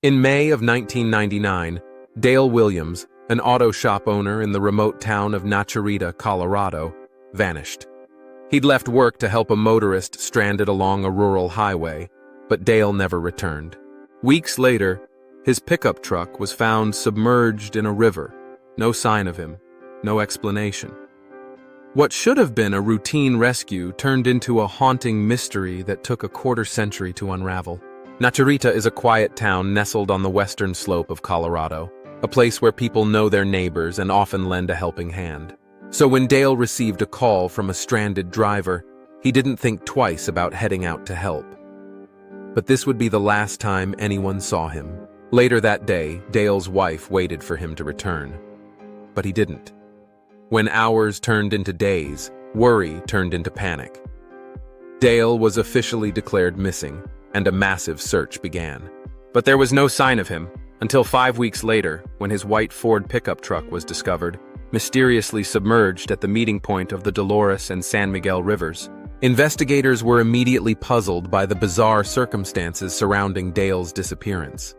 In May of 1999, Dale Williams, an auto shop owner in the remote town of Naturita, Colorado, vanished. He'd left work to help a motorist stranded along a rural highway, but Dale never returned. Weeks later, his pickup truck was found submerged in a river. No sign of him, no explanation. What should have been a routine rescue turned into a haunting mystery that took a quarter-century to unravel. Naturita is a quiet town nestled on the western slope of Colorado, a place where people know their neighbors and often lend a helping hand. So when Dale received a call from a stranded driver, he didn't think twice about heading out to help. But this would be the last time anyone saw him. Later that day, Dale's wife waited for him to return. But he didn't. When hours turned into days, worry turned into panic. Dale was officially declared missing, and a massive search began. But there was no sign of him until 5 weeks later, when his white Ford pickup truck was discovered, mysteriously submerged at the meeting point of the Dolores and San Miguel rivers. Investigators were immediately puzzled by the bizarre circumstances surrounding Dale's disappearance.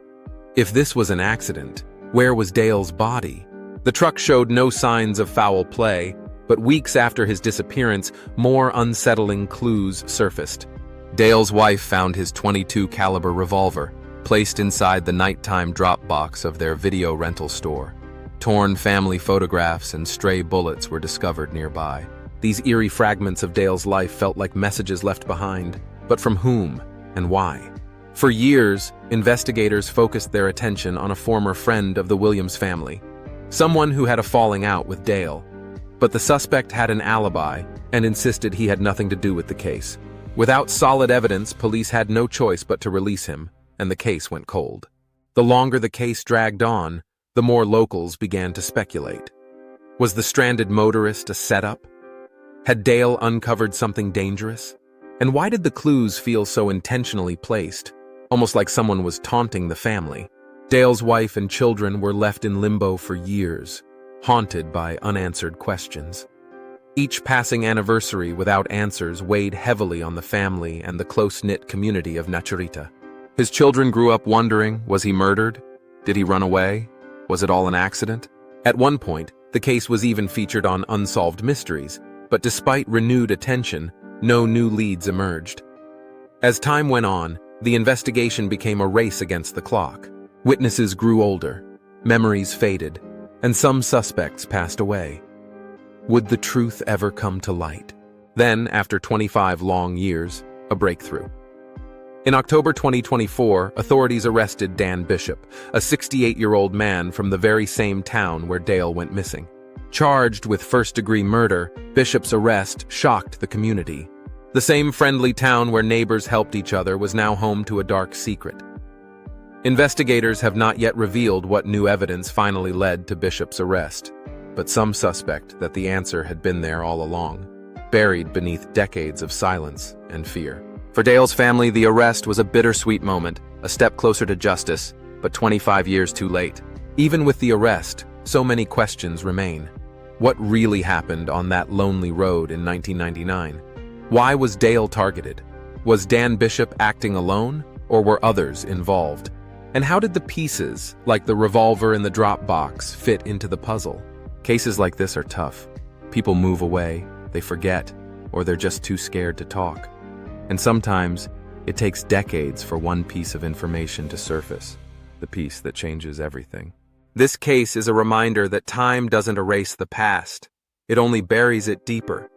If this was an accident, where was Dale's body? The truck showed no signs of foul play, but weeks after his disappearance, more unsettling clues surfaced. Dale's wife found his .22 caliber revolver, placed inside the nighttime drop box of their video rental store. Torn family photographs and stray bullets were discovered nearby. These eerie fragments of Dale's life felt like messages left behind, but from whom and why? For years, investigators focused their attention on a former friend of the Williams family, someone who had a falling out with Dale. But the suspect had an alibi and insisted he had nothing to do with the case. Without solid evidence, police had no choice but to release him, and the case went cold. The longer the case dragged on, the more locals began to speculate. Was the stranded motorist a setup? Had Dale uncovered something dangerous? And why did the clues feel so intentionally placed, almost like someone was taunting the family? Dale's wife and children were left in limbo for years, haunted by unanswered questions. Each passing anniversary without answers weighed heavily on the family and the close-knit community of Naturita. His children grew up wondering, was he murdered? Did he run away? Was it all an accident? At one point, the case was even featured on Unsolved Mysteries, but despite renewed attention, no new leads emerged. As time went on, the investigation became a race against the clock. Witnesses grew older, memories faded, and some suspects passed away. Would the truth ever come to light? Then, after 25 long years, a breakthrough. In October 2024, authorities arrested Dan Bishop, a 68-year-old man from the very same town where Dale went missing. Charged with first-degree murder, Bishop's arrest shocked the community. The same friendly town where neighbors helped each other was now home to a dark secret. Investigators have not yet revealed what new evidence finally led to Bishop's arrest, but some suspect that the answer had been there all along, buried beneath decades of silence and fear. For Dale's family, the arrest was a bittersweet moment, a step closer to justice, but 25 years too late. Even with the arrest, so many questions remain. What really happened on that lonely road in 1999? Why was Dale targeted? Was Dan Bishop acting alone, or were others involved? And how did the pieces, like the revolver in the drop box, fit into the puzzle? Cases like this are tough. People move away, they forget, or they're just too scared to talk. And sometimes, it takes decades for one piece of information to surface, the piece that changes everything. This case is a reminder that time doesn't erase the past, it only buries it deeper.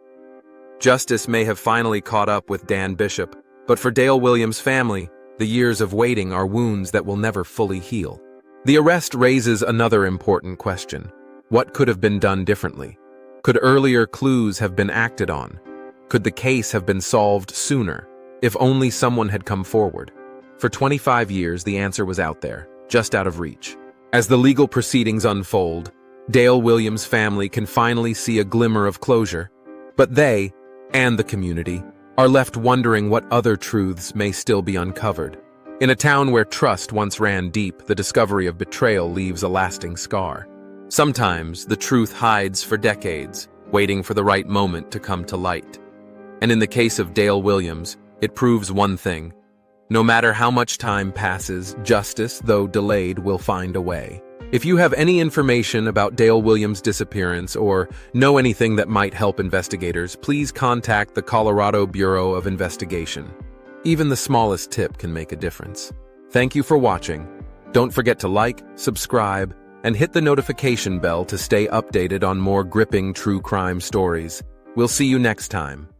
Justice may have finally caught up with Dan Bishop, but for Dale Williams' family, the years of waiting are wounds that will never fully heal. The arrest raises another important question. What could have been done differently? Could earlier clues have been acted on? Could the case have been solved sooner, if only someone had come forward? For 25 years, the answer was out there, just out of reach. As the legal proceedings unfold, Dale Williams' family can finally see a glimmer of closure, but they, and the community, are left wondering what other truths may still be uncovered. In a town where trust once ran deep, the discovery of betrayal leaves a lasting scar. Sometimes the truth hides for decades, waiting for the right moment to come to light. And in the case of Dale Williams, it proves one thing: No matter how much time passes, justice, though delayed, will find a way. If you have any information about Dale Williams' disappearance or know anything that might help investigators, please contact the Colorado Bureau of Investigation. Even the smallest tip can make a difference. Thank you for watching. Don't forget to like, subscribe, and hit the notification bell to stay updated on more gripping true crime stories. We'll see you next time.